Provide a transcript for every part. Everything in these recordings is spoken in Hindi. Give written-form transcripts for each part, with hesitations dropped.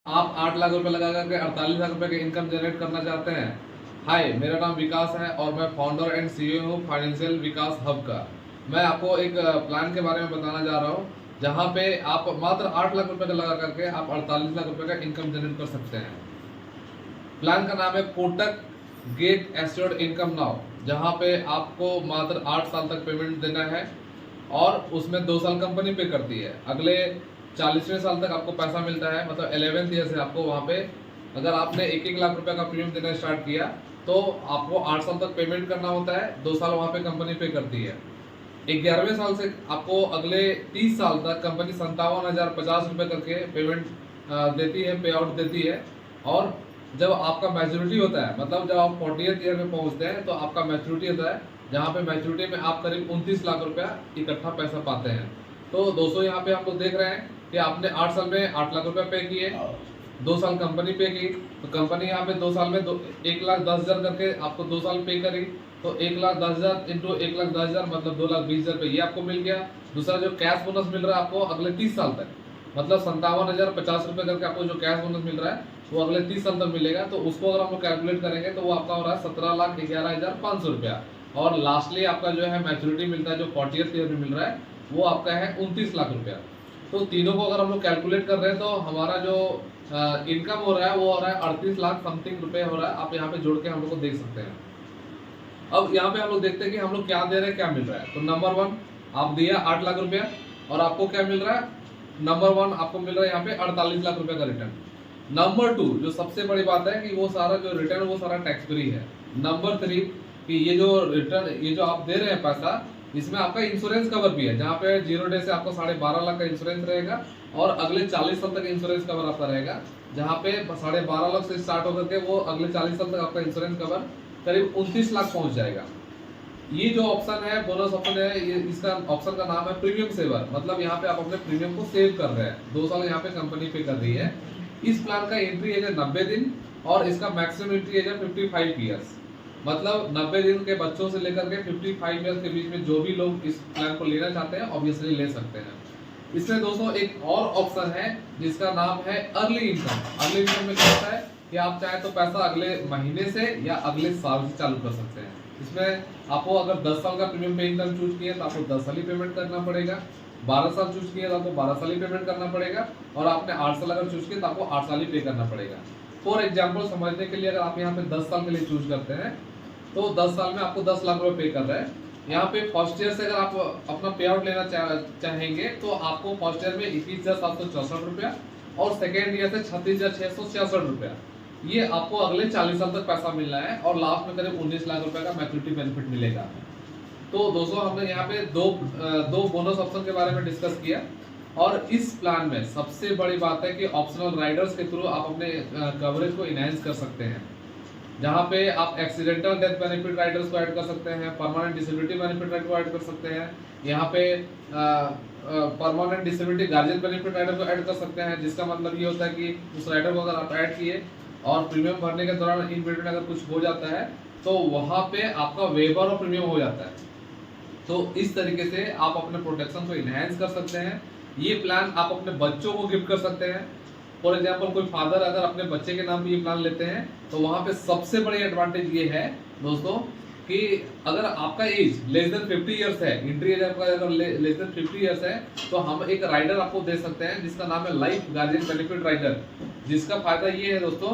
आप 8 लाख रुपए लगा करके 48 लाख रुपए की इनकम जनरेट करना चाहते हैं। हाय, मेरा नाम विकास है और मैं फाउंडर एंड सीईओ हूँ फाइनेंशियल विकास हब का। मैं आपको एक प्लान के बारे में बताना जा रहा हूँ जहाँ पे आप मात्र 8 लाख रुपए का लगा करके आप 48 लाख रुपए का इनकम जनरेट कर सकते हैं। प्लान का नाम है Kotak get assured income now, जहाँ पे आपको मात्र 8 साल तक पेमेंट देना है और उसमें 2 साल कंपनी पे करती है। अगले 40वें साल तक आपको पैसा मिलता है, मतलब 11th ईयर से आपको वहाँ पे अगर आपने 1-1 लाख रुपए का प्रीमियम देना स्टार्ट किया तो आपको 8 साल तक पेमेंट करना होता है, 2 साल वहाँ पे कंपनी पे करती है। 11वें साल से आपको अगले 30 साल तक कंपनी 57,050 रुपये करके पेमेंट देती है, पे आउट देती है। और जब आपका मैच्योरिटी होता है, मतलब जब आप 40th ईयर में पहुँचते हैं तो आपका मैच्योरिटी होता है, जहाँ पे मैच्योरिटी में आप करीब 29 लाख रुपया इकट्ठा पैसा पाते हैं। तो दोस्तों यहाँ पे आप लोग देख रहे हैं कि आपने 8 साल में 8 लाख रुपए पे किए, 2 साल कंपनी पे की, तो कंपनी यहाँ पे 2 साल में 1,10,000 करके आपको 2 साल पे करी, तो 1,10,000 इंटू 1,10,000 मतलब 2,20,000 रुपये ये आपको मिल गया। दूसरा जो कैश बोनस मिल रहा है आपको अगले 30 साल तक, मतलब 57,050 रुपये करके आपको जो कैश बोनस मिल रहा है वो अगले 30 साल तक मिलेगा। तो उसको अगर हम लोग कैलकुलेट करेंगे तो वो आपका हो रहा है 17,11,500 रुपया। और लास्टली आपका जो है मैच्योरिटी मिलता है जो 40th ईयर में मिल रहा है वो आपका है 29 लाख रुपया। तो तीनों को अगर हम लोग कैलकुलेट कर रहे हैं तो हमारा जो इनकम हो रहा है वो हो रहा है 38 लाख समथिंग रुपए हो रहा है। आप यहाँ पे जोड़ के हम लोग को देख सकते हैं। अब यहाँ पे हम लोग देखते हैं कि हम लोग क्या दे रहे हैं, क्या मिल रहा है। तो नंबर 1 आप दिया 8 लाख रुपया और आपको क्या मिल रहा है, नंबर 1 आपको मिल रहा है यहाँ पे 48 लाख रुपए का रिटर्न। नंबर 2 जो सबसे बड़ी बात है कि वो सारा जो रिटर्न वो सारा टैक्स फ्री है। नंबर 3 कि ये जो रिटर्न ये जो आप दे रहे हैं पैसा, इसमें आपका इंश्योरेंस कवर भी है, जहाँ पे 0 डे से आपको 12.5 लाख का इंश्योरेंस रहेगा और अगले 40 साल तक इंश्योरेंस कवर आपका रहेगा, जहाँ पे 12.5 लाख से स्टार्ट होकर के वो अगले 40 साल तक आपका इंश्योरेंस कवर करीब 29 लाख पहुंच जाएगा। ये जो ऑप्शन है, बोनस ऑप्शन है, ये इसका ऑप्शन का नाम है प्रीमियम सेवर, मतलब यहाँ पे आप अपने प्रीमियम को सेव कर रहे हैं। 2 साल यहाँ पे कंपनी पे कर रही है। इस प्लान का एंट्री एज है 90 दिन और इसका मैक्सिमम एंट्री एज है 55 ईयर्स, मतलब 90 दिन के बच्चों से लेकर के 55 ईयर्स के बीच में जो भी लोग इस प्लान को लेना चाहते हैं ऑब्वियसली ले सकते हैं। इसमें दोस्तों एक और ऑप्शन है जिसका नाम है अर्ली इनकम। अर्ली इनकम में क्या होता है कि आप चाहे तो पैसा अगले महीने से या अगले साल से चालू कर सकते हैं। इसमें आपको अगर 10 साल का प्रीमियम पे इनकम चूज किया तो आपको 10 साल ही पेमेंट करना पड़ेगा, 12 साल चूज किया तो आपको 12 साल ही पेमेंट करना पड़ेगा और आपने 8 साल अगर चूज किया तो आपको 8 साल ही पे करना पड़ेगा। फॉर एग्जाम्पल समझने के लिए अगर आप यहाँ पे 10 साल के लिए चूज करते हैं तो 10 साल में आपको 10 लाख रुपए पे कर रहे हैं। यहाँ पे फर्स्ट ईयर से अगर आप अपना पे आउट लेना चाहेंगे तो आपको फर्स्ट ईयर में 21,764 रुपया और सेकेंड ईयर से 36,666 रुपया, ये आपको अगले 40 साल तक पैसा मिलना है और लास्ट में करीब 19 लाख रुपए का मैच्योरिटी बेनिफिट मिलेगा। तो दोस्तों हमने यहाँ पे दो बोनस ऑप्शन के बारे में डिस्कस किया और इस प्लान में सबसे बड़ी बात है कि ऑप्शनल राइडर्स के थ्रू आप अपने कवरेज को इनहेंस कर सकते हैं, जहाँ पे आप एक्सीडेंटल डेथ बेनिफिट राइडर्स को ऐड कर सकते हैं, परमानेंट डिसेबिलिटी बेनिफिट राइडर को ऐड कर सकते हैं, यहाँ पे permanent disability guardian benefit rider को ऐड कर सकते हैं, जिसका मतलब ये होता है कि उस राइडर को अगर आप ऐड किए और प्रीमियम भरने के दौरान इन बिटवीन अगर कुछ हो जाता है तो वहाँ पे आपका वेवर और प्रीमियम हो जाता है। तो इस तरीके से आप अपने प्रोटेक्शन को इनहेंस कर सकते हैं। ये प्लान आप अपने बच्चों को गिफ्ट कर सकते हैं। फॉर एग्जाम्पल कोई फादर अगर अपने बच्चे के नाम पे ये प्लान लेते हैं तो वहाँ पे सबसे बड़ी एडवांटेज ये है दोस्तों कि अगर आपका एज लेस देन 50 ईयर्स है, एंट्री एज आपका अगर लेस देन 50 ईयर्स है तो हम एक राइडर आपको दे सकते हैं जिसका नाम है लाइफ गार्जियन बेनिफिट राइडर, जिसका फायदा ये है दोस्तों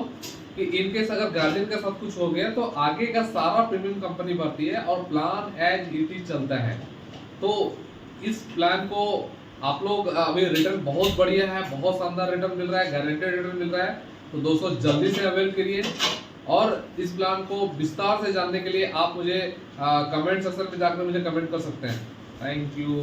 कि इनकेस अगर गार्जियन के साथ कुछ हो गया तो आगे का सारा प्रीमियम कंपनी भरती है और प्लान एज इट इज चलता है। तो इस प्लान को आप लोग अभी रिटर्न बहुत बढ़िया है, बहुत शानदार रिटर्न मिल रहा है, गारंटेड रिटर्न मिल रहा है। तो दोस्तों जल्दी से अवेल करिए और इस प्लान को विस्तार से जानने के लिए आप मुझे कमेंट सेक्शन में जाकर मुझे कमेंट कर सकते हैं। Thank you.